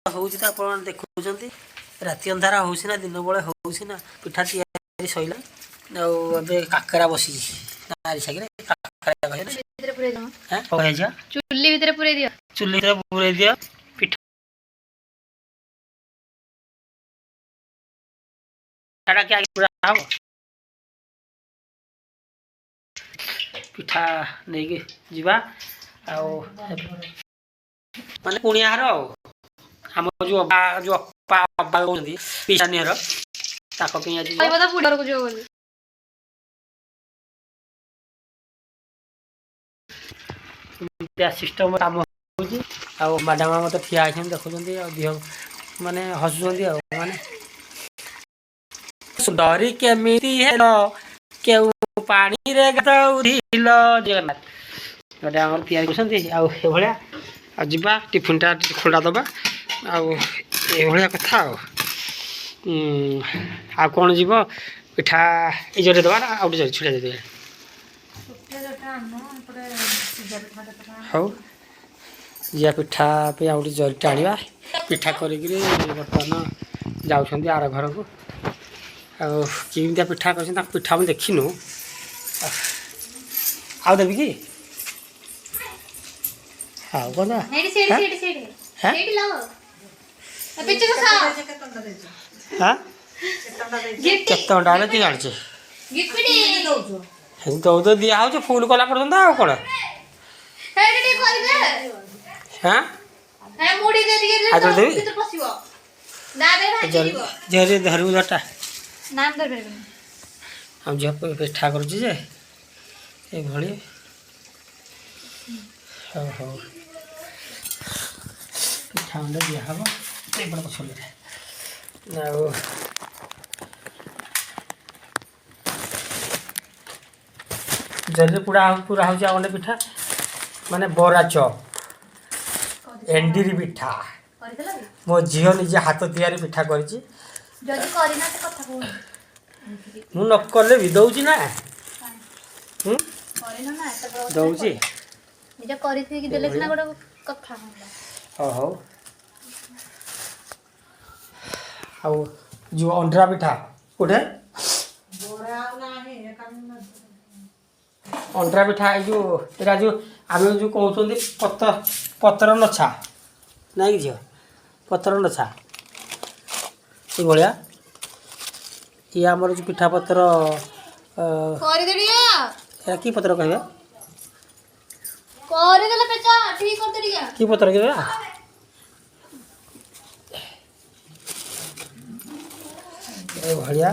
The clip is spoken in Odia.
ହଉଛି ତ ଆପଣ ଦେଖୁଛନ୍ତି ରାତି ଅନ୍ଧାର ହଉଛି ନା ଦିନ ବେଳେ ହଉଛି ନା ପିଠା ତିଆରି ସଇଲା ଆଉ ଏବେ କାକରା ବସିଛି ଆରି ସାଙ୍ଗରେ କାକରା କହିଲେ ଭିତରେ ପୁରେଇ ଦବ କହିଯିବା ଚୁଲି ଭିତରେ ପୁରେଇ ଦିଅ ଚୁଲି ଭିତରେ ପୁରେଇ ଦିଅ ପିଠାଟା କି ଆଗେ ପୁରା ହବ ପିଠା ନେଇକି ଯିବା ଆଉ ମାନେ କୁଣିଆ ଘର ଆଉ ଆମର ଯୋଉ ଅପା କହୁଛନ୍ତି ପିଇସାନି ଘର ତାଙ୍କ ପାଇଁ ଆଜି କହିବ ତ ପୁଡି ଘରକୁ ଯିବ ବୋଲି ସିଷ୍ଟମ କାମ ହଉଛି ଆଉ ମ୍ୟାଡାମ ମତେ ଠିଆ ହେଇଛନ୍ତି ଦେଖୁଛନ୍ତି ଆଉ ଦିହ ମାନେ ହସୁଛନ୍ତି ଆଉ ମାନେ ଡରି କେମିତି ହେଲ କେଉଁ ପାଣିରେ ଗାଧଉଥିଲ ଜଗନ୍ନାଥ ଗୋଟେ ଆମର ତିଆରି କରୁଛନ୍ତି ଆଉ ଏଭଳିଆ ଆଉ ଯିବା ଟିଫିନଟା ଖୋଲା ଦବା ଆଉ ଏଭଳିଆ କଥା ଆଉ କ'ଣ ଯିବ ପିଠା ଏଇ ଜରି ଦେବା ନା ଆଉ ଗୋଟେ ଜରି ଛୁଟିଆ ଦେଇଦେବେ ହଉ ଯିବା ପିଠା ପାଇଁ ଆଉ ଗୋଟେ ଜରିଟା ଆଣିବା ପିଠା କରିକିରି ବର୍ତ୍ତମାନ ଯାଉଛନ୍ତି ଆର ଘରକୁ ଆଉ କେମିତିଆ ପିଠା କରିଛନ୍ତି ତାଙ୍କ ପିଠା ଆମେ ଦେଖିନୁ ଆଉ ଦେବି କି ଆଉ କ'ଣ କେତେ ଟଙ୍କା ହେଲେ କିଏ ଜାଣିଛି ଦଉଦ ଦିଆହେଉଛି ଫୁଲ କଲା ପର୍ଯ୍ୟନ୍ତ ଆଉ କ'ଣ ଧରିବୁ ଧରଟା ଆଉ ଝିଅ ପିଠା କରୁଛି ଯେ ଏଇଭଳି ହଉ ହଉ ପିଠା ଖଣ୍ଡେ ଦିଆହେବ ଏଇପଟେ ପଛରେ ଆଉ ଜରିରେ ପୁରା ହେଉଛି ଆଉ ଗଣ୍ଡେ ପିଠା ମାନେ ବରା ଚପ୍ ଏଣ୍ଡିରି ପିଠା ମୋ ଝିଅ ନିଜେ ହାତ ତିଆରି ପିଠା କରିଛି ମୁଁ ନ କଲେ ବି ଦଉଛି ନା ଦଉଛି ହଉ ଆଉ ଯେଉଁ ଅଣ୍ଡରା ପିଠା କୋଉଠେ ଅଣ୍ଡରା ପିଠା ଏଇ ଯେଉଁ ଏଇଟା ଯେଉଁ ଆମେ ଯେଉଁ କହୁଛନ୍ତି ପତ୍ର ନଛା ନାଇଁ କି ଝିଅ ପତ୍ର ନଛା ଏଇଭଳିଆ ଇଏ ଆମର ଯେଉଁ ପିଠା ପତ୍ର ଏଇଟା କି ପତ୍ର କହିବା କି ପତ୍ର କହିବା ଏଇଭଳିଆ